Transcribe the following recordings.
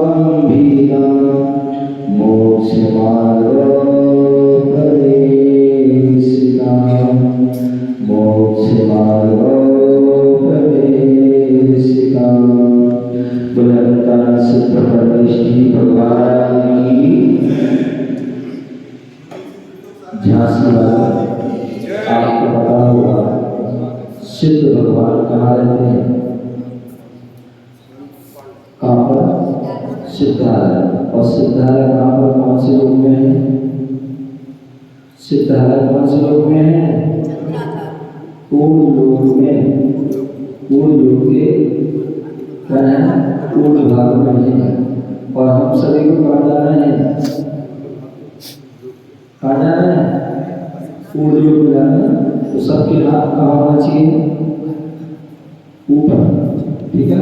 गंभीरं मोक्षमार्गोपदेशिकां बुलंदर सिद्ध प्रतिष्ठी भगवान की झांसी वाला। आपको पता होगा सिद्ध भगवान कहाँ रहते हैं? कहाँ पर? सिद्धालय। और सिद्धालय कहाँ पर कौन से लोक में है? सिद्धालय कौन से लोक में है? पूर्ण लोक में। पूर्ण लोक के पूर्ण भाग में है। और हम सभी को कहाँ जाना है? कहाँ जाना है? पूर्ण लोक में जाना है। तो सबके हाथ कहाँ होना चाहिए? ऊपर। ठीक है,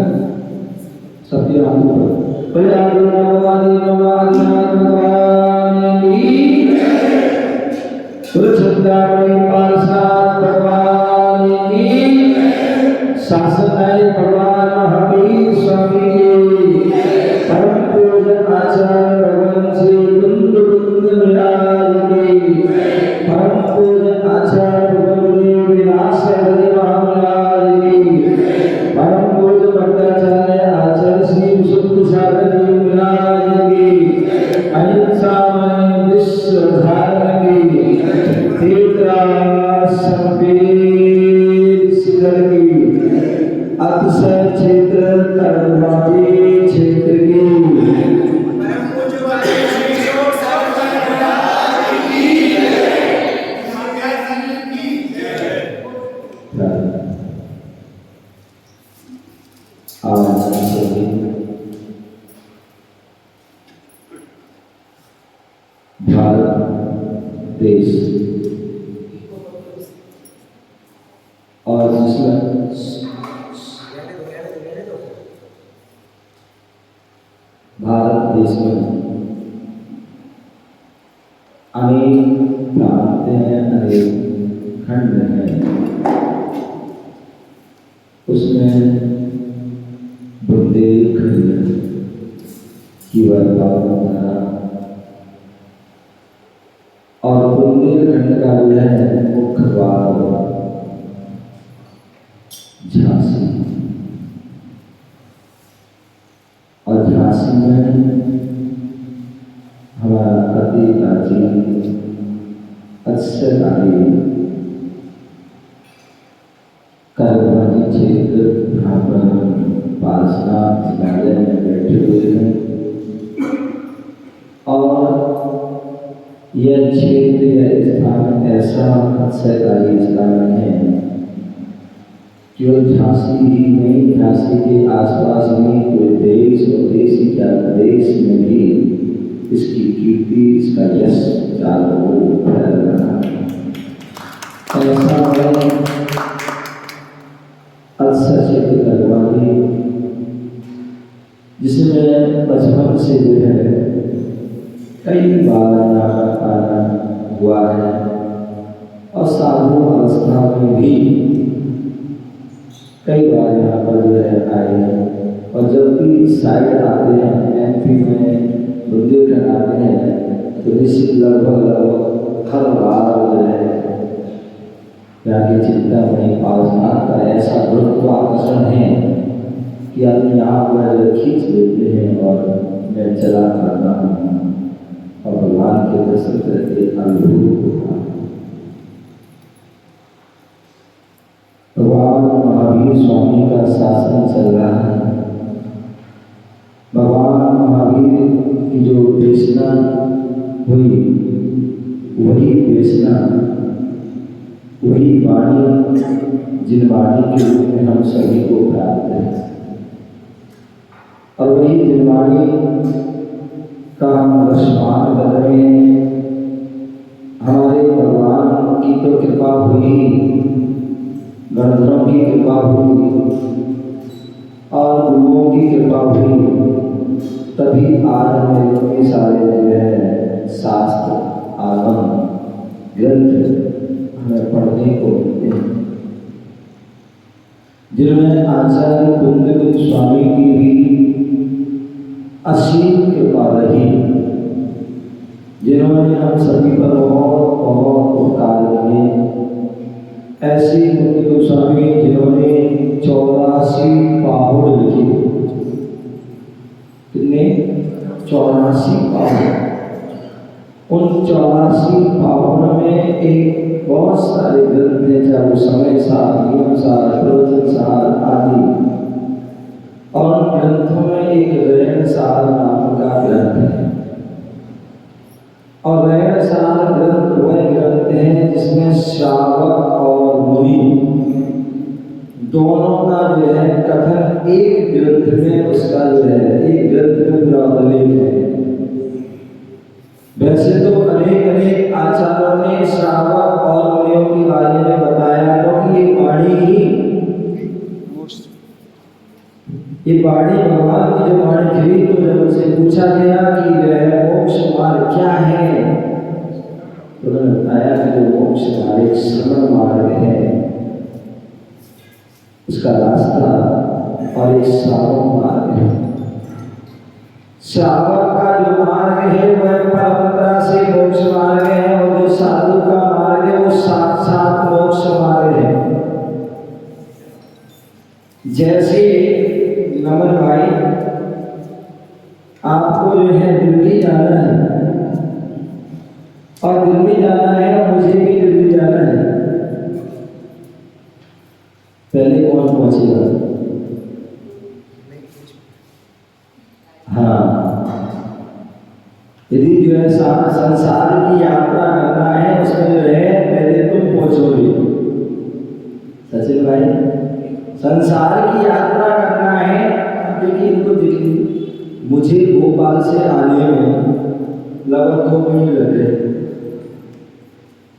सबके हाथ ऊपर। भगवान की तुलसीदास पार्षद भगवान की शासनाय भगवान महावीर स्वामी परम पूज्य आचार्य भगवान श्री कुंद महाराज की परम पूज्य आचार्य भगवान विलास महाराज की परम पूज्य भट्टाचार्य आचार्य श्री सुख सागर महाराज की अहिंसा विश्व धारण की अतिशय क्षेत्र कर्मवादी क्षेत्र की भारत देश और जिसमें भारत देश में अनेक प्रांत हैं, अनेक खंड हैं। उसमें बुंदेलखंड की वर्णना और बुंदेलखंड का जो है मुख्य द्वार झांसी। और झांसी में हमारा अति प्राचीन अक्षरकारी कर्मवादी क्षेत्र यहाँ पर पार्श्वनाथ हिमालय में बैठे हुए हैं। और यह क्षेत्र यह स्थान ऐसा अक्षरकारी स्थान है केवल झांसी ही नहीं, झांसी के आसपास में पूरे देश और देश क्या प्रदेश में भी इसकी कीर्ति, इसका यश चारों ओर फैल रहा है। ऐसा है अक्षर करवानी जिसमें बचपन से जो है कई बार यहाँ का आना हुआ है। और साधु अवस्था में भी कई बार यहाँ पर जो है आए हैं। और जब भी साइड आते हैं एमपी में बुंदेलखंड आते हैं तो निश्चित लगभग हर बार जो है यहाँ की चिंता में पार्श्वनाथ का ऐसा गुरुत्वाकर्षण है कि आदमी यहाँ पर खींच लेते हैं। और मैं चला करता हूँ और भगवान के दर्शन करके अनुभूत होता हूँ। भगवान महावीर स्वामी का शासन चल रहा है। भगवान महावीर की जो देशना हुई वही देशना वही वाणी जिन वाणी के रूप में हम सभी को प्राप्त है। और वही जिन वाणी का हम रसमान कर रहे हैं। हमारे भगवान की तो कृपा हुई, गणधरों की कृपा हुई और गुरुओं की कृपा हुई, तभी आज हमें इतने सारे जो है शास्त्र आगम ग्रंथ हमें पढ़ने को मिलते हैं। जिनमें आचार्य कुंद स्वामी की भी असीम कृपा रही, जिन्होंने हम सभी पर बहुत बहुत उपकार किए। ऐसे मुनि गोस्वामी जिन्होंने 84 पाहुड़ लिखे। कितने? 84 पाहुड़। उन 84 पाहुड़ में एक बहुत सारे ग्रंथ हैं, चाहे वो समय सार, नियम सार, प्रवचन सार आदि। और उन ग्रंथों में एक रैन सार नाम का ग्रंथ है। और रैन सार ग्रंथ वह ग्रंथ है जिसमें श्रावक और मुनि दोनों का जो है कथन एक ग्रंथ में, उसका जो है एक ग्रंथ में पूरा उल्लेख है। वैसे तो अनेक अनेक आचार्यों ने श्रावक और मुनियों के बारे में बताया, क्योंकि ये वाणी भगवान की जो वाणी थी, तो जब उनसे पूछा गया कि वह मोक्ष मार्ग क्या है, तो उन्होंने बताया कि जो मोक्ष मार्ग एक श्रवण मार्ग है, उसका रास्ता, और एक श्रावक मार्ग है। श्रावक का जो मार्ग है वह परंपरा से मोक्ष मार्ग है, और जो साधु का मार्ग है वो साक्षात मोक्ष मार्ग है। जैसे नमन भाई, आपको जो है दिल्ली जाना है, और दिल्ली जाना है, मुझे भी दिल्ली जाना है। पहले कौन पहुंचेगा? हाँ, यदि जो है संसार की यात्रा करना है, उसमें जो है पहले तुम पहुंचोगे। सचिन भाई, संसार की यात्रा करना है, देखिए इनको देखिए, मुझे भोपाल से आने में लगभग 2 महीने लगे,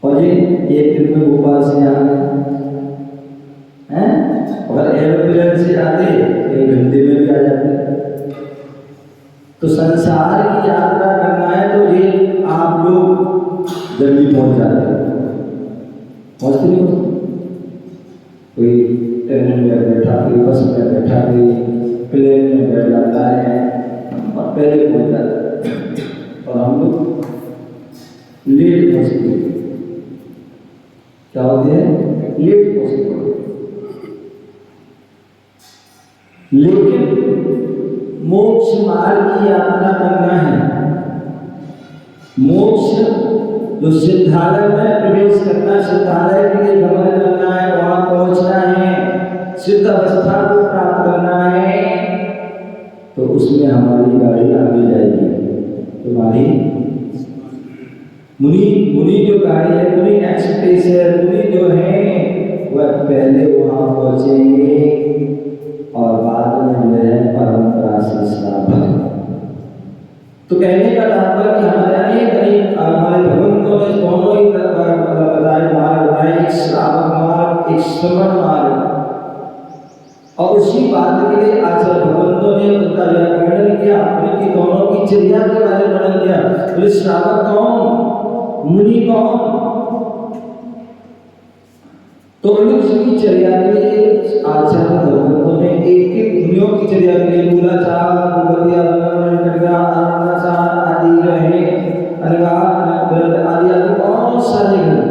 और ये एक दिन में भोपाल से आ गए हैं। अगर एरोप्लेन से आते 1 घंटे में भी आ जाते। तो संसार की यात्रा करना है तो ये आप लोग जल्दी पहुंच जाते हैं, पहुंचते नहीं हो? कोई ट्रेन में बैठा, कोई बस में बैठा, कोई प्लेन में बैठ जाता है और पहले पहुंच जाता है, और हम लोग लेट पहुंचते हैं। क्या होते हैं? लेट पहुंचते हैं। लेकिन मोक्ष मार्ग की यात्रा करना है, मोक्ष जो सिद्धालय में प्रवेश करना, सिद्धालय के लिए गमन करना है, वहां पहुंचना है, सिद्ध अवस्था को प्राप्त करना है, तो उसमें हमारी गाड़ी आगे जाएगी। तुम्हारी मुनि जो गाड़ी है, मुनि एक्सप्रेस है, मुनि जो है वह पहले वहां पहुंचेंगे, और बाद में जो है परंपरा से श्रावक। तो कहने का तात्पर्य कि हमारे अनेक हमारे भगवंतों ने दोनों ही बताए मार्ग बताए, एक श्रावक मार्ग, एक श्रवण मार्ग। और उसी बात के लिए आचार्य भगवंतों ने उनका वर्णन किया, उनकी दोनों की चर्या के बारे में वर्णन किया। बोले श्रावक कौन, मुनि कौन? तो उनकी चर्या के लिए आचार्य भगवंतों ने एक एक मुनियों की चर्या के लिए मूलाचार, भूपतिया, आदि जो है आदि बहुत सारे ग्रंथ,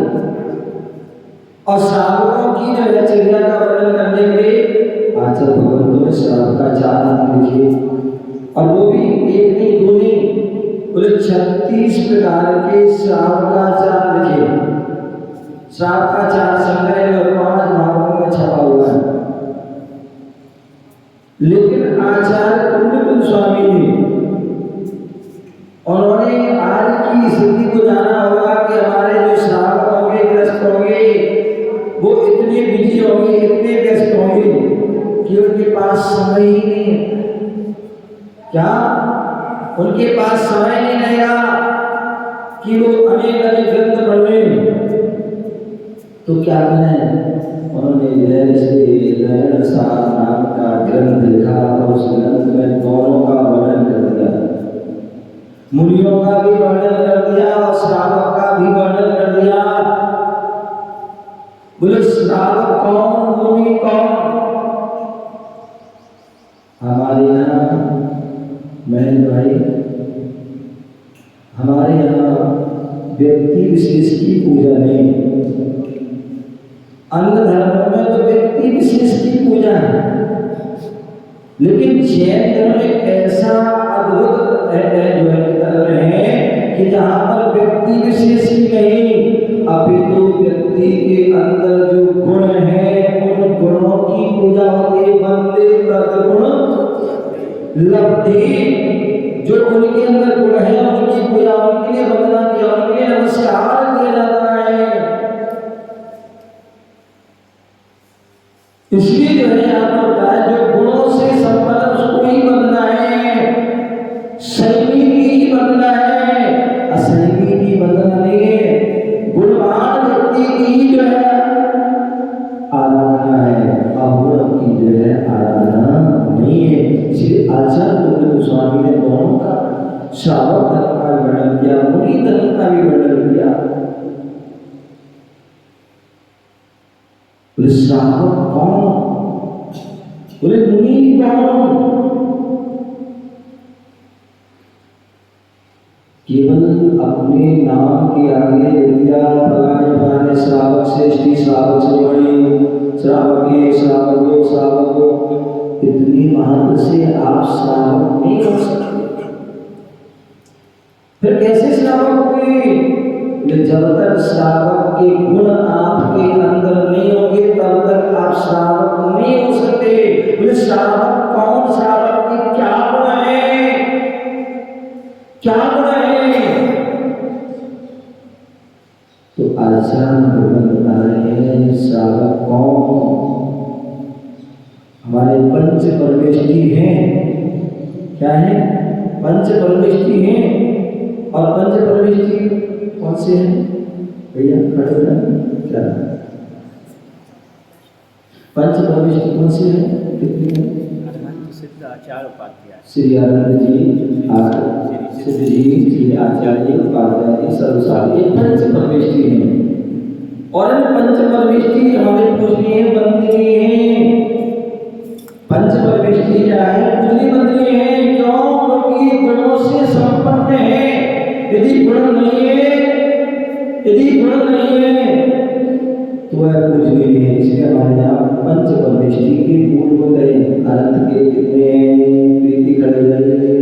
और श्रावकों की जो है चर्या का वर्णन करने के लिए आचार्य भगवंतों ने श्रावकाचार लिखे। और वो भी एक नहीं, 2 नहीं, बोले 36 प्रकार के श्रावकाचार लिखे। श्रावकाचार संग्रह जो 5 भागों में छपा हुआ है। लेकिन आचार्य कुंडल स्वामी ने, उन्होंने आज की स्थिति को जाना होगा कि हमारे जो श्रावक होंगे, ग्रस्त होंगे, वो इतने बिजी होंगे, इतने व्यस्त होंगे कि उनके पास समय ही नहीं है। क्या उनके पास समय नहीं रहेगा कि वो अनेक अनेक ग्रंथ पढ़ लें? तो क्या करें? उन्होंने सार नाम का ग्रंथ लिखा, और उस ग्रंथ में दोनों का वर्णन कर दिया, मुनियों का भी वर्णन कर दिया और श्रावक का भी वर्णन कर दिया। बोले श्रावक कौन, मुनि, कौन? हमारे यहाँ मैं भाई हमारे यहाँ व्यक्ति विशेष की पूजा नहीं, अन्य धर्मों में तो व्यक्ति विशेष की पूजा है, लेकिन जैन धर्म एक ऐसा अद्भुत धर्म है कि जहाँ पर व्यक्ति विशेष की नहीं, अपितु व्यक्ति के अंदर जो गुण है उन गुणों की पूजा होती है। वंदे तद्गुण लब्धि, जो उनके अंदर गुण है उनकी पूजा, उनके लिए वंदना किया, उनके लिए नमस्कार किया जाता है। इसलिए जो है यहाँ होता है जो गुणों से संपन्न उसको ही वंदना है, संयमी की वंदना है, असंयमी की वंदना नहीं है। गुणवान व्यक्ति की ही जो है आराधना है, अगुण की जो है आराधना नहीं है। इसलिए आचार्य गोस्वामी ने दोनों का श्रावक धर्म का वर्णन किया, मुनि धर्म का भी वर्णन किया। बोले श्रावक कौन, बोले मुनि कौन? केवल अपने नाम के आगे दिया फलाने फलाने श्रावक श्रेष्ठी, श्रावक श्रोमणी, श्रावक एक, श्रावक दो, श्रावक दो, इतनी महत्व से आप श्रावक नहीं हो सकते। फिर कैसे श्रावक होंगे? जब तक श्रावक के गुण आपके अंदर नहीं होंगे तब तक आप श्रावक नहीं हो सकते। बोले श्रावक कौन, श्रावक के क्या गुण है, क्या गुण है? तो आचार्य भगवान बता रहे हैं श्रावक कौन? हमारे पंच परमेष्टि हैं। क्या है? पंच परमेष्टि हैं। और पंच परमेष्टि कौन से हैं भैया? खड़े हो जाए क्या? पंच परमेष्टि कौन से हैं? कितनी हैं? सिद्ध आचार्य उपाध्याय, श्री आनंद जी, सिद्ध जी, श्री आचार्य उपाध्याय जी, सर्वसारी, ये पंच परमेष्टि हैं। और इन पंच परमेष्टि हमारे पूजनीय वंदनीय हैं। पंच परमेष्टि क्या है? पूजनीय वंदनीय है। क्यों? क्योंकि गुणों से संपन्न है। यदि गुण नहीं है, यदि गुण नहीं है तो वह पूजनीय नहीं है। इसलिए हमारे यहाँ पंच परमेष्टि के मूल को गए अनंत के कितने प्रीति खड़े रहे,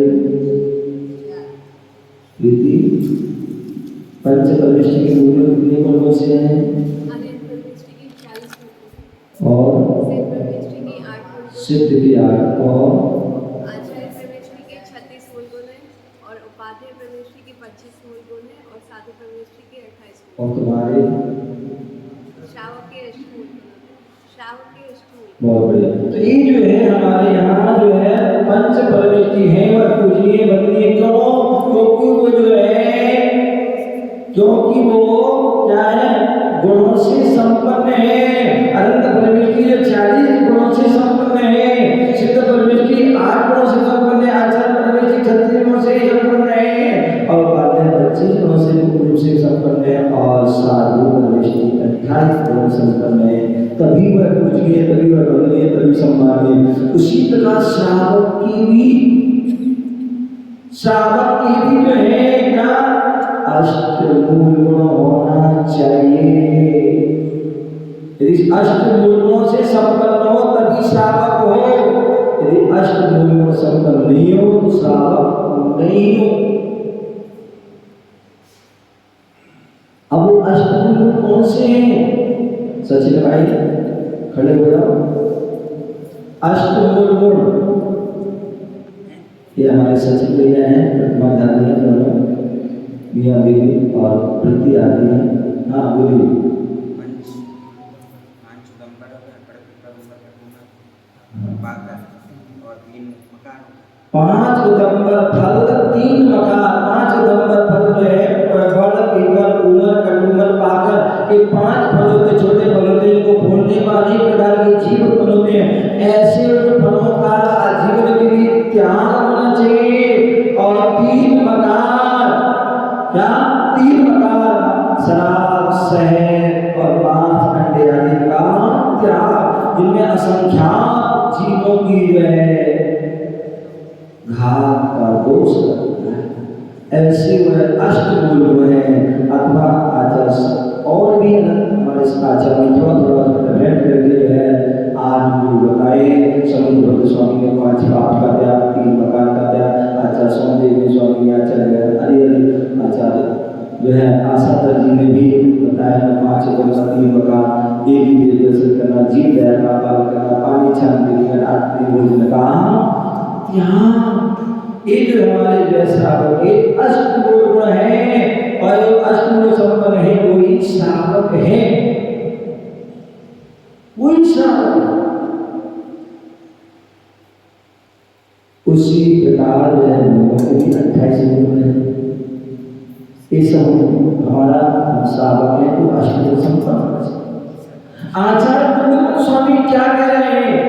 प्रीति पंच परमेष्टि के मूल कितने मूलों से हैं? और सिद्ध की 8 और आचार्य परमेष्टि के 36 मूल गुण हैं, और उपाध्याय परमेष्टि के 25 मूल गुण हैं, और साधु परमेष्टि के 28 मूल। और तुम्हारे श्रावक के 8 मूल, श्रावक के 8 मूल। बहुत बढ़िया। तो ये जो है हमारे यहाँ जो है पंच परमेष्टि है वह पूजनीय वंदनीय। क्यों? क्योंकि वो जो है, क्योंकि वो क्या है? गुणों से संपन्न है। अनंत परमेष्टि जो 40 गुणों से संपन्न है, सिद्ध परमेष्टि 8 गुणों से संपन्न है, आचार्य परमेष्टि 36 गुणों से संपन्न है, और उपाध्याय 25 गुणों से पूर्ण से संपन्न है, और साधु परमेष्टि 28 गुणों से संपन्न है। तभी वह पूजनीय, तभी वह वंदनीय, तभी सम्मानीय। उसी प्रकार श्रावक की भी जो है क्या? अष्टमूल गुण होना चाहिए। यदि अष्टमूल गुणों से संपन्न हो तभी श्रावक हो। यदि अष्टमूल गुण संपन्न नहीं हो तो श्रावक नहीं हो। अब वो अष्टमूल गुण कौन से हैं? सचिन भाई खड़े हो जाओ। अष्टमूल गुण ये हमारे सचिन भैया हैं, प्रतिमा दादी हैं, दोनों मियाँ बीवी और प्रीति आदि हैं। हाँ बोलिए। पांच उदंबर फल, 3 मकार। 5 उदंबर फल जो है बड़, पीपल, उमर, कटुमर, पाकर, के 5 फल होते, छोटे फल होते हैं। इनको फूलने में अनेक प्रकार के जीव उत्पन्न होते हैं। ऐसे उन फलों का आजीवन के लिए त्याग होना चाहिए। और 3 मकार, क्या? 3 मकार शराब, शहद और मांस, अंडे आदि का त्याग, जिनमें असंख्यात जीवों की जो है घात कर ऐसे वह अष्टमूल है अथवा आचार्य और भी हमारे आचार्य में थोड़ा थोड़ा भेंट करके जो है आज गुरु बताए। समुद्र भक्त स्वामी ने 5 बात का त्याग, 3 मकान का त्याग, आचार्य सोमदेव स्वामी आचार्य हरि आचार्य जो है आशा जी ने भी बताया 5 का 3 मकान, देवी देव दर्शन करना, जीव दया का पालन करना, पानी छान देना, रात्रि भोजन का त्याग। ये जो हमारे जैसा के अष्टगुण गुण है और ये अष्टगुण संपन्न है, वही श्रावक है, वही श्रावक है। उसी प्रकार जो है 28 गुण है, ये सब हमारा श्रावक है तो अष्टगुण संपन्न। आचार्य स्वामी क्या कह रहे हैं?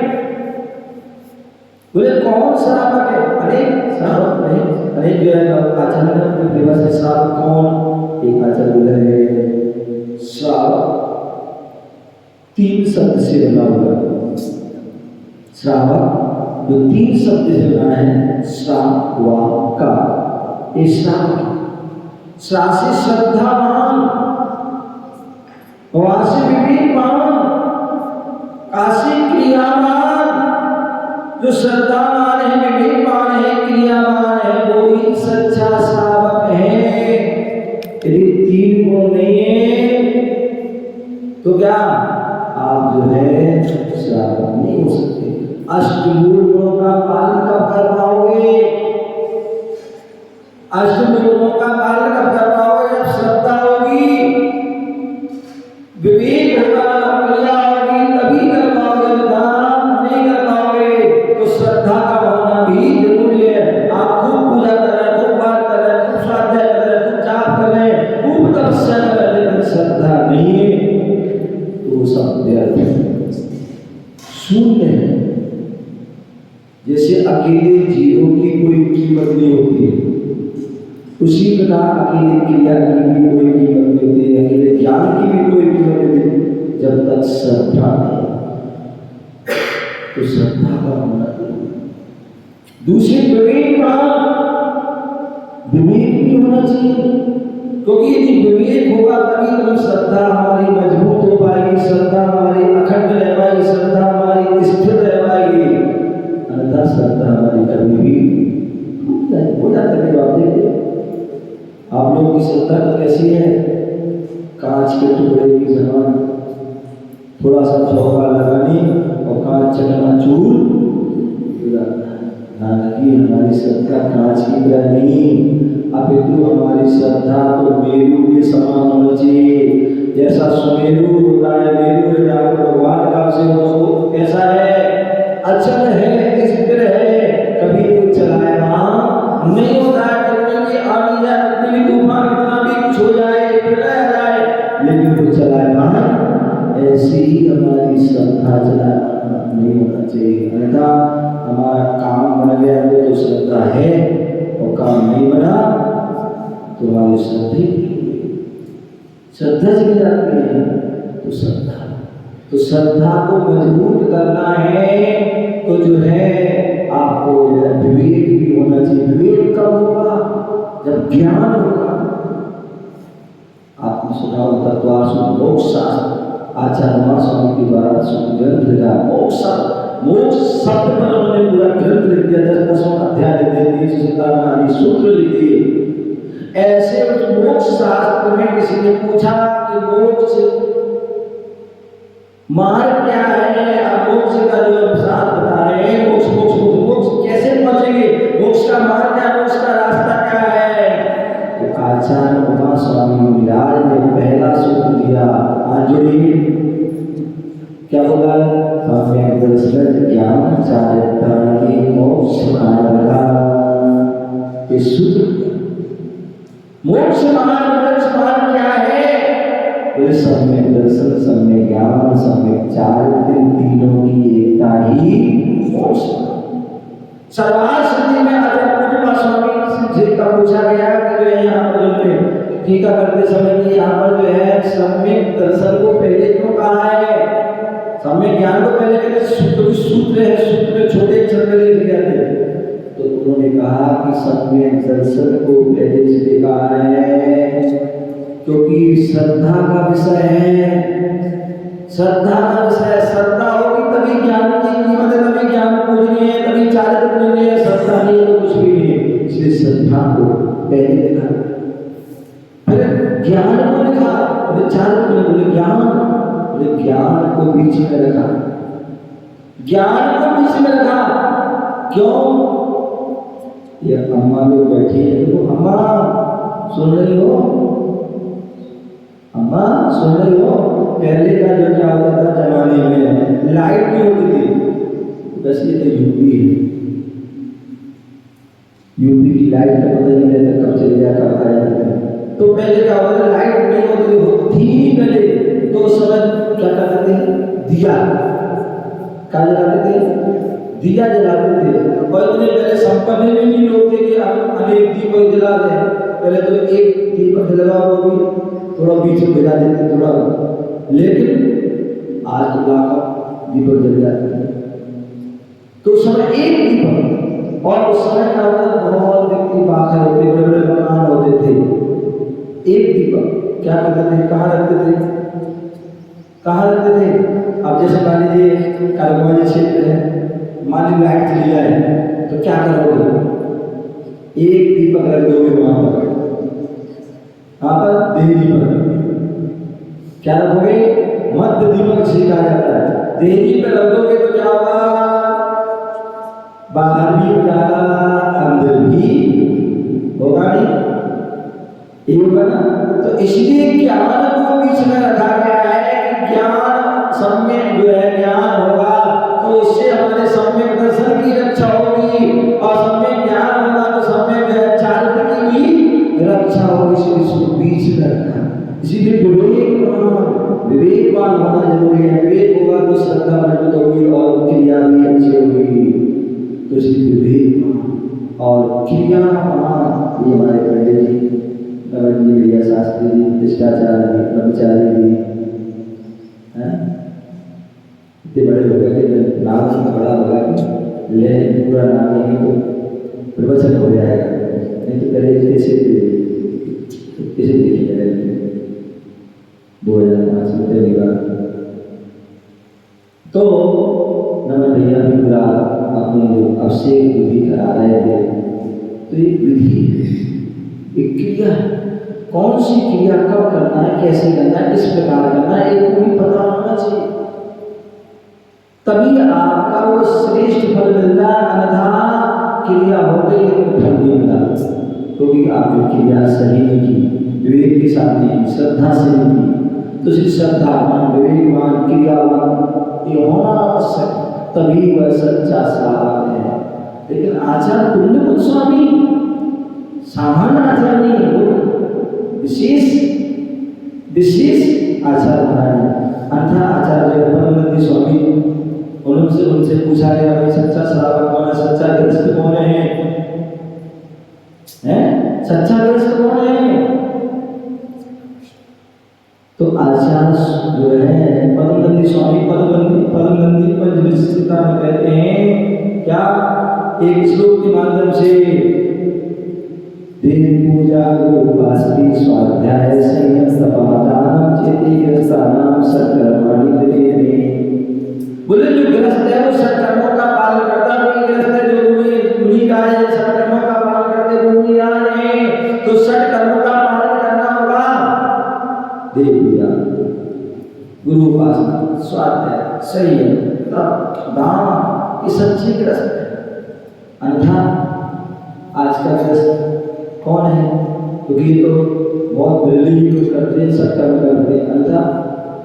बोले कौन श्रावक है? अरे श्रावक नहीं, अरे जो है आचार्य ने व्यवस्था श्रावक कौन? एक आचार्य बोल रहे हैं श्रावक 3 शब्द से बना हुआ श्रावक, जो 3 शब्द से बना है श्रावक का, ये श्रावक श्रासी श्रद्धावान, वासी विवेकवान, काशी क्रियावान। जो श्रद्धावान है, विवेकवान है, क्रियावान है, वो ही सच्चा श्रावक है। यदि 3 गुण नहीं है तो क्या आप जो है श्रावक नहीं हो सकते। अष्टमूल गुणों का पालन कब कर पाओगे? अष्टमूल गुणों का पालन कब कर पाओगे? जब श्रद्धा होगी, विवेक होगा, क्रिया होगी, तभी कर पाओगे। नहीं कर पाओगे तो श्रद्धा का होना भी जरूरी है। आप खूब पूजा कर रहे हैं, खूब पाठ कर रहे हैं, खूब स्वाध्याय कर रहे हैं, खूब जाप कर रहे हैं, खूब तपस्या कर रहे हैं, लेकिन श्रद्धा नहीं है तो सब व्यर्थ है, शून्य है। जैसे अकेले जीवों की कोई कीमत नहीं होती है, उसी प्रकार अकेले क्रिया की भी कोई कीमत नहीं होती है, अकेले ज्ञान की भी कोई कीमत नहीं होती जब तक श्रद्धा नहीं। तो श्रद्धा का होना दूसरे विवेक भी होना चाहिए, क्योंकि यदि विवेक होगा तभी तो श्रद्धा हमारी मजबूत हो पाएगी, श्रद्धा हमारी अखंड रह पाएगी, श्रद्धा हमारी स्थिर रह पाएगी। अन्यथा श्रद्धा हमारी कभी भी हो जाता है। आप देखिए आप लोगों की श्रद्धा कैसी है? कांच के टुकड़े की समान, थोड़ा सा चौका लगानी और कांच चकनाचूर हो जाता है। हालांकि हमारी श्रद्धा कांच की तरह नहीं, अपितु हमारी श्रद्धा तो मेरू के समान होनी चाहिए। जैसा सुमेरु होता है, मेरू भगवान का से वो कैसा है? अचल है, स्थिर है, कभी भी चलायमान नहीं होता है। कितनी भी आंधी जाए, कितनी भी तूफान, कितना भी कुछ हो जाए, प्रलय जाए, लेकिन वो चलायमान। ऐसी ही हमारी श्रद्धा चलायमान नहीं होना चाहिए। अन्यथा हमारा काम बन गया तो श्रद्धा है, और काम नहीं बना तो हमारी श्रद्धा चली जाती है। तो श्रद्धा को मजबूत करना है तो जो है आपको विवेक भी होना चाहिए। विवेक कब होगा? जब ज्ञान होगा। आपने सुना होगा तत्वासु मोक्ष शास्त्र आचार्य स्वामी के द्वारा ग्रंथ लिखा। मोक्ष शब्द पर उन्होंने पूरा ग्रंथ लिख दिया, 10 अध्याय लिख दिए, 357 आदि सूत्र लिख दिए। ऐसे उस मोक्ष शास्त्र में किसी ने पूछा कि मोक्ष मार्ग क्या है? आप मोक्ष का जो शास्त्र बता रहे हैं, मोक्ष कैसे पहुंचेंगे? मोक्ष का मार्ग क्या, मोक्ष का रास्ता क्या है? तो आचार्य उमा स्वामी विराज ने पहला सूत्र दिया। आज जोड़िए, क्या बोला? सम्यक दर्शन ज्ञान चारिता की मोक्ष मार्ग। ये सूत्र मोक्ष मार्ग क्या है? बोले सम्यक दर्शन, सम्यक ज्ञान, सम्यक चारित्र, तीनों की एकता ही मोक्ष। सर्वासिद्धि में आचार्य पूज्य स्वामी जी का पूछा गया कि जो यहाँ पर टीका करते समय कि यहाँ पर जो है सम्यक दर्शन को पहले क्यों कहा है, सम्यक ज्ञान को पहले कहते? सूत्र है, सूत्र में छोटे अक्षर में लिख दिया थे। तो उन्होंने कहा कि सम्यक दर्शन को पहले से देखा है, क्योंकि श्रद्धा का विषय है। श्रद्धा का विषय, श्रद्धा होगी तभी ज्ञान की कीमत है, तभी ज्ञान पूजनीय है, तभी चारित्र पूजनीय है। श्रद्धा नहीं है तो कुछ भी नहीं है। इसलिए श्रद्धा को पहले देखा, फिर ज्ञान को लिखा, फिर चारित्र को बोले ज्ञान, बोले ज्ञान को बीच में रखा, ज्ञान को बीच में रखा। क्यों? ये अम्मा लोग बैठी है, देखो अम्मा सुन रही हो, अम्मा सुन रही हो। पहले का जो क्या होता था जमाने में, लाइट नहीं होती थी। बस ये तो यूपी की लाइट का पता नहीं रहता कब चली जाए कब आ जाती। तो पहले क्या होता था, लाइट नहीं होती थी पहले, तो उस समय क्या करते थे, दिया क्या जलाते थे, दिया जलाते थे। और इतने पहले संपन्न में नहीं लोग थे कि अनेक दीपक जला दें। पहले तो एक दीपक जला, वो भी थोड़ा बीच में गिरा देते थोड़ा, लेकिन आज तो लाखों दीपक जल जाते हैं। तो उस समय एक दीपक, और उस समय क्या होता था, बहुत व्यक्ति बाहर होते, बड़े बड़े मकान होते थे। एक दीपक क्या करते थे, कहाँ रखते थे, कहाँ रखते थे? अब जैसे मान लीजिए कारोबारी क्षेत्र है, मान लीजिए लाइट चली जाए तो क्या करोगे, एक दीपक रख दोगे वहां पर, वहां पर देहरी पर क्या रखोगे, मध्य दीपक छिड़का जाता है, देहरी पर रख दोगे तो क्या होगा, बाहर भी उजाला अंदर भी होगा नहीं, ये होगा ना। तो इसलिए ज्ञान को बीच में रखा गया है कि ज्ञान सम्यक जो है ज्ञान होगा तो इससे हमारे सम्यक दर्शन की रक्षा होगी, और सम्यक ज्ञान होगा तो सम्यक जो है चारित्र की भी रक्षा होगी। इसलिए इसको बीच में रखा। इसीलिए विवेकवान होना जरूरी है। विवेक होगा तो श्रद्धा मजबूत होगी और क्रिया भी अच्छी होगी। तो इसलिए विवेक और क्रियावान, ये हमारे पंडित जी, नवल जी, भैया शास्त्री जी, शिष्टाचार्य जी, ब्रह्मचारी जी, इतने बड़े हो गए कि नाम से बड़ा होगा कि ले पूरा नाम ही तो प्रवचन हो जाएगा, नहीं तो पहले कैसे देखे जाएगा 2005 में पहली बार। तो नमन भैया भी पूरा अपने जो अभिषेक विधि करा रहे थे। तो एक विधि, एक क्रिया, कौन सी क्रिया कब करना है, कैसे करना है, किस प्रकार करना है, एक पूरी पता होना चाहिए, तभी आपका वो श्रेष्ठ फल मिलता है। अन्यथा क्रिया हो गई लेकिन फल नहीं मिला, क्योंकि आपने क्रिया सही नहीं की, विवेक के साथ नहीं की, श्रद्धा से नहीं की। तो श्रद्धावान, विवेकवान, क्रियावान ये होना आवश्यक, तभी वह सच्चा साधक है। लेकिन आचार्य पुण्य गोस्वामी सामान्य आचार्य नहीं है, वो विशेष आचार्य महाराज। अन्यथा आचार्य परमानंद स्वामी, उनसे पूछा गया भाई सच्चा श्रावक कौन है, सच्चा गृहस्थ कौन है, सच्चा गृहस्थ कौन है? तो आचार्य जो है परमानंद स्वामी परमानंद पंचविंशतिका में कहते हैं क्या, एक श्लोक के माध्यम से देव पूजा उपासना स्वाध्याय संयम समाधान चेति गृहस्थानाम सकर्माणि देने। बोले जो गृहस्थ है वो सत्कर्मों का पालन करता है, कोई गृहस्थ है जो मुनि का है, सत्कर्मों का पालन करते हुए मुनि है, तो सत्कर्मों का पालन करना होगा। देव पूजा, गुरु उपासना, स्वाध्याय, संयम, तप, दान, ये सच्ची गृहस्थ है। अन्यथा आज का गृहस्थ कौन है? क्योंकि ये तो बहुत बिल्ली यूज करते हैं, सत्कर्म करते हैं। अन्यथा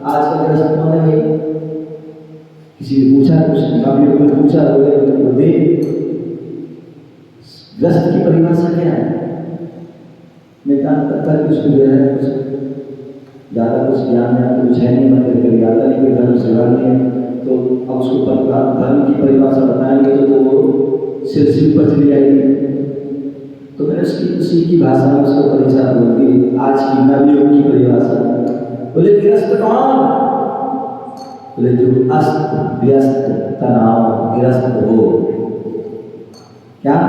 आज का गृहस्थ कौन है भाई? किसी ने पूछा, कुछ काफी लोगों ने पूछा, बोले गृहस्थ की परिभाषा क्या है? मैं जान करता कि उसको जो है कुछ ज़्यादा कुछ ज्ञान है, कुछ है नहीं, मतलब कभी आता नहीं, कोई धर्म सेवा नहीं है, तो अब उसको धर्म की परिभाषा बताएंगे तो वो सिर पर चली जाएगी। तो मैंने उसी की भाषा में उसको परिभाषा बोल दी, आज की नवियों की परिभाषा। बोले गृहस्थ कौन? बोले जो अस्त व्यस्त तनाव ग्रस्त हो, क्या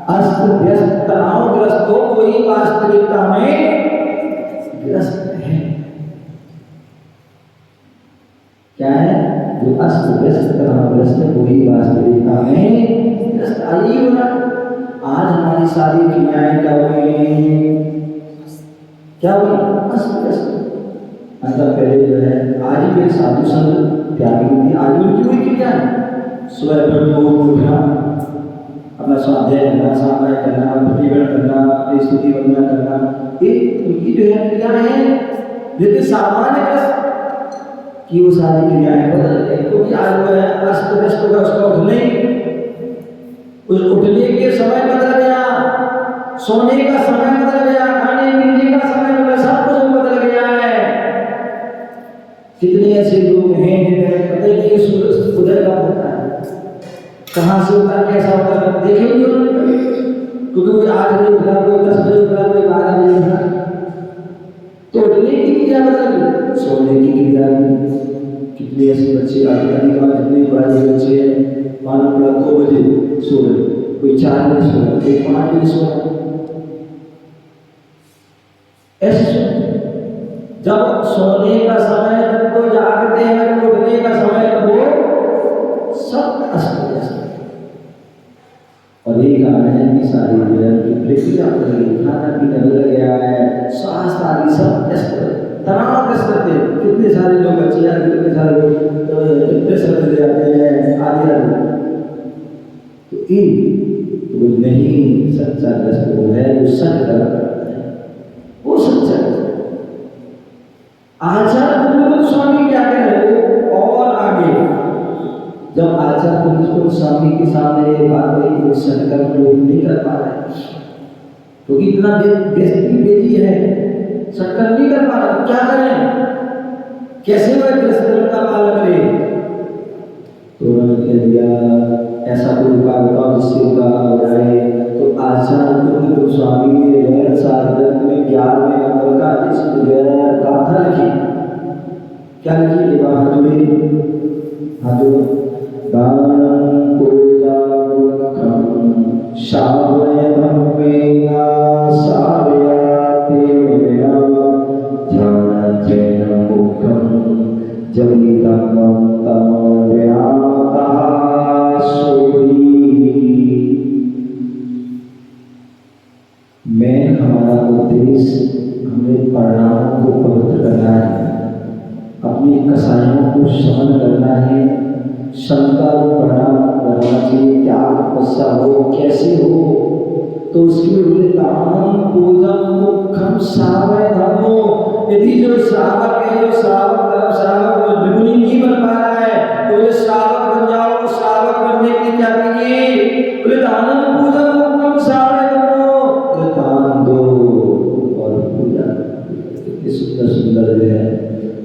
अस्त व्यस्त तनावग्रस्त हो वही वास्तविकता में ग्रस्त है। क्या है? जो अस्त व्यस्त तनावग्रस्त है वही वास्तविकता में ग्रस्त। आइए ना, आज हमारी सारी क्रियाएं क्या हुई? क्या हुई? अस्त व्यस्त। अंदर पहले जो है आज भी साधु संत त्यागी थी, आज उनकी वही क्रिया है। सुबह उठना, अपना स्वाध्याय करना, सामना करना, प्रतिगण करना, अपनी स्तुति वंदना करना, एक उनकी जो है क्रिया है। लेकिन सामान्य ग्रस्त की वो सारी क्रियाएं बदल गई, क्योंकि आज वो है अस्त व्यस्त होगा, उसका उठने के समय बदल गया, सोने का समय बदल गया, खाने पीने का समय बदल, सब कुछ बदल गया है। कितने ऐसे लोग हैं जिन्हें पता ही नहीं सूरज उदय का होता है, कहाँ से होता है, कैसा होता है, देखे नहीं उन्होंने। क्योंकि कोई 8 बजे उठा, कोई 10 बजे उठा, कोई 12 बजे उठा, तो उठने की क्रिया बदल गई, सोने की क्रिया भी। कितने ऐसे बच्चे अधिकांश जितने पढ़ाई बच्चे हैं, मानो 2 बजे सो रहे, कोई 4 बजे सो रहा, कोई 5 बजे सो रहा, ऐसे सो। जब सोने का समय, जब तो जागते हैं, जब उठने का समय, तो वो सब अस्त व्यस्त। और एक कारण है कि सारी दुनिया की प्रक्रिया बदल गई, खाना पीना बदल गया है, स्वास्थ्य आदि सब व्यस्त, तनावग्रस्त रहते हैं। कितने सारे लोग बच्चे हैं, कितने सारे लोग डिप्रेशन में जाते हैं आदि आदि। तो नहीं, सच्चा ग्रस्त वो है जो सच कर्म करता है, वो सच्चा ग्रस्त। आचार्य पुरुष स्वामी क्या कह रहे हो? और आगे जब आचार्य पुरुष स्वामी के सामने ये बात कही, वो संकल्प लोग नहीं कर पा रहे, क्योंकि इतना व्यक्ति बेजी है, संकल्प नहीं कर पा रहे, क्या करें, कैसे वह ग्रस्त धर्म का पालन करें? तो उन्होंने कह दिया ऐसा कोई उपाय बताओ जिससे उनका हो जाए। तो आचार्य पुरुष स्वामी ने वैर साधक में 11वें नंबर का इस गाथा लिखी। क्या लिखी? ये बात जुड़ी, हाँ जो दानं पूजामुखं शावयधम्मेना सावयाते मेना ध्यानञ्जन मुखं जलितं तमोव्यामतः सोहि। मैं हमारा उद्देश्य हमें परिणामों को पवित्र करना है, अपनी कसायों को शमन करना है, शंका परिणाम करना चाहिए, क्या तपस्या हो, कैसे हो, तो उसके लिए दानं पूजन मुखम सावय धर्मो। यदि जो श्रावक है, जो श्रावक धर्म श्रावक वो निपुणी नहीं बन पा रहा है, तो बोले श्रावक बन जाओ। श्रावक बनने के लिए क्या कीजिए? बोले दानं पूजन मुखम सावय धर्मो, दान दो और पूजा। कितनी सुंदर सुंदर जो है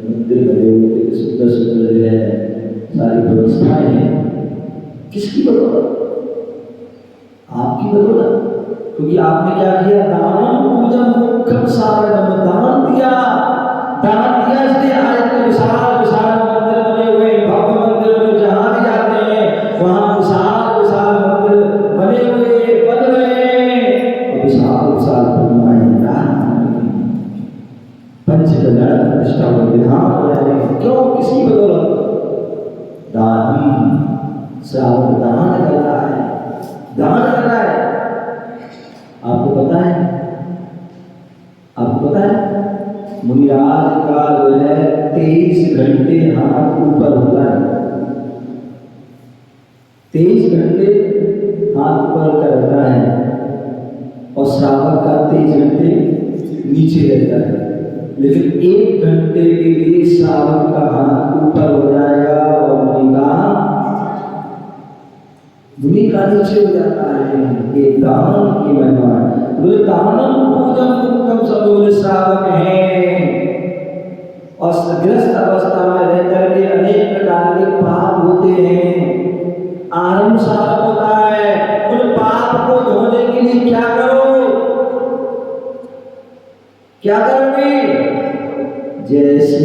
मंदिर बने हुए, कितनी सुंदर सुंदर जो है सारी व्यवस्थाएं हैं। किसकी बदौलत? आपकी बदौलत, क्योंकि आपने क्या किया? दानं पूजन मुखम सावय धर्मो, दान दिया। दान दिया इसलिए आज इतने विशाल विशाल मंदिर बने हुए, भव्य मंदिर बने, जहाँ भी जाते हैं वहाँ विशाल विशाल मंदिर बने हुए, बन रहे, विशाल विशाल प्रतिमाएं, पंचकल्याण प्रतिष्ठा विधान हो रहे हैं। क्यों? किसकी बदौलत? दान। श्रावक दान कर रहा है, दान कर रहा है। आपको पता है, आपको पता है मुनिराज का जो है 23 घंटे हाथ ऊपर होता है, 23 घंटे हाथ ऊपर करता है, और श्रावक का 23 घंटे नीचे रहता है। लेकिन 1 घंटे के लिए श्रावक का हाथ ऊपर हो जाएगा और मुनि का नीचे हो जाता है। ये दान की महिमा है। बोले दानं पूजन मुखम, सब बोले श्रावक हैं और ग्रस्त अवस्था में रह करके अनेक प्रकार के पाप होते हैं। आरंभ साधक होता है, उन पाप को धोने के लिए क्या करो? क्या करोगे? जैसे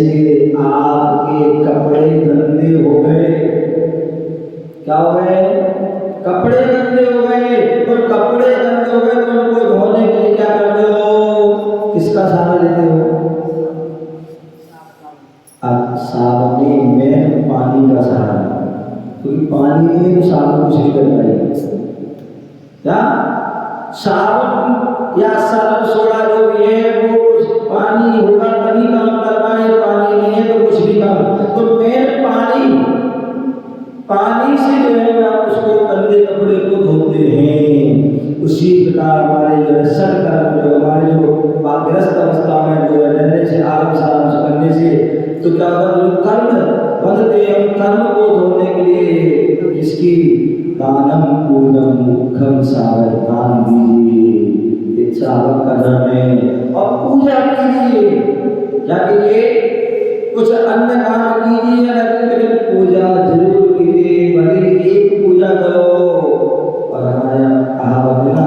आपके कपड़े गंदे हो गए, क्या हो गए? कपड़े गंदे हो गए, और कपड़े गंदे हो गए तो उनको धोने के लिए क्या करते हो? किसका सहारा लेते हो? अब साबुन में पानी का सहारा, क्योंकि पानी नहीं है तो साबुन कुछ नहीं कर पाएगी। क्या साबुन या सर्फ सोडा जो भी है वो कुछ पानी होगा तभी काम कर पाए, पानी नहीं है तो कुछ भी काम। तो मेन पानी से जो है हम उसको गंदे कपड़े को धोते हैं। उसी प्रकार हमारे जो है सत्कर्म, जो हमारे जो वाग्रस्त अवस्था में जो है रहने से, आराम साराम करने से, तो क्या होगा? जो कर्म बनते हैं उन कर्म को धोने के लिए इसकी दानम पूजम मुखम सागर, दान दीजिए, एक सावक का धर्म है। और पूजा कीजिए, क्या कीजिए? कुछ अन्य काम कीजिए लेकिन पूजा जरूर कीजिए, भले एक पूजा करो। और हमारे कहावत है ना,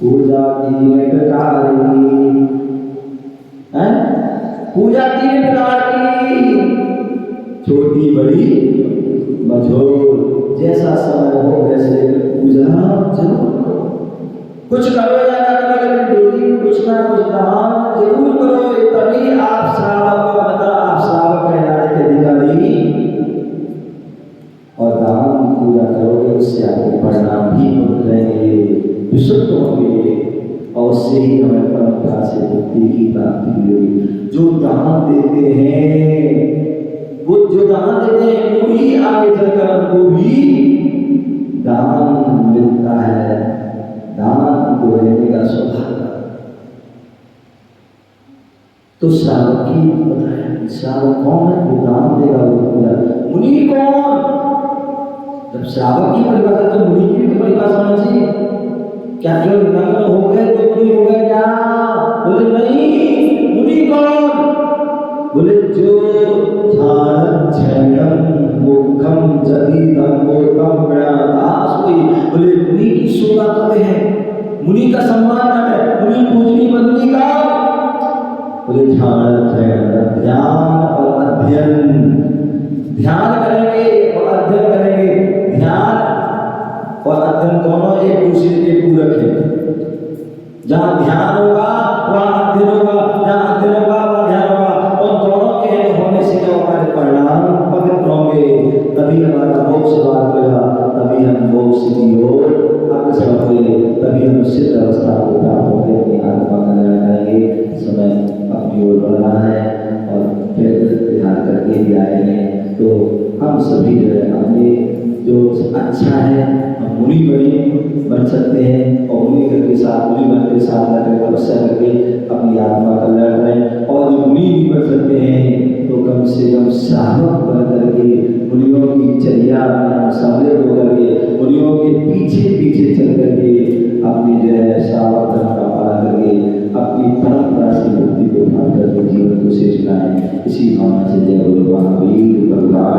पूजा तीन प्रकार की है, पूजा तीन प्रकार की, छोटी बड़ी मझोल, जैसा समय हो वैसे पूजा जरूर करो। कुछ करो या ना करो लेकिन डेली कुछ ना कुछ दान जरूर करो, तभी आप श्रावक को पता, आप श्रावक कहलाने के अधिकारी। और दान पूजा करोगे उससे आपके परिणाम भी मिल रहेंगे, विशुद्ध होंगे, और उससे ही हमें परंपरा से मुक्ति की प्राप्ति होगी। जो दान देते हैं, वो जो दान देते हैं वही आगे चलकर उनको भी दान मिलता है। दान को देने का स्वभाव। तो श्रावक की बताया, श्रावक कौन है? वो दान देगा, वो पूजा। मुनि कौन? जब श्रावक की परिभाषा तो मुनि की भी परिभाषा होनी चाहिए। क्या केवल नग्न हो गए तो मुनि हो गए क्या? बोले नहीं। मुनि कौन? बोले जो ध्यान छयनम मुखम जदीदम गोतम प्रयास हुई। बोले मुनि की शोभा कब है, मुनि का सम्मान कब है, मुनि पूजनी बंदनी का? बोले ध्यान छयन, ध्यान और अध्ययन। ध्यान करेंगे और अध्ययन करेंगे। ध्यान और अध्ययन दोनों एक दूसरे के पूरक हैं। जहाँ ध्यान होगा वहाँ अध्ययन होगा, जहाँ अध्ययन होगा वहाँ ध्यान होगा, और दोनों के होने से जो हमारे परिणाम पवित्र होंगे, तभी हमारा मोक्ष द्वार खुलेगा, तभी हम मोक्ष की ओर अग्रसर होंगे, तभी हम सिद्ध अवस्था को प्राप्त होकर अपनी आत्मा का निर्णय करेंगे। समय अपनी ओर बढ़ रहा है और फिर ध्यान करके भी आए हैं। तो हम सभी जो है अपने जो अच्छा है हम मुनि बन सकते हैं, और मुनि करके साथ मुनि बन के साधना करके तपस्या करके अपनी आत्मा का लड़ रहे हैं। और जो मुनि भी बन सकते हैं तो कम से कम श्रावक बन करके मुनियों की चर्या में सम्मिलित होकर के मुनियों के पीछे पीछे चल करके अपनी जो है श्रावक धर्म का पालन करके अपनी परंपरा से मुक्ति को प्राप्त करके जीवन को शेष बनाए। इसी भावना से जय बोलो महावीर भगवान।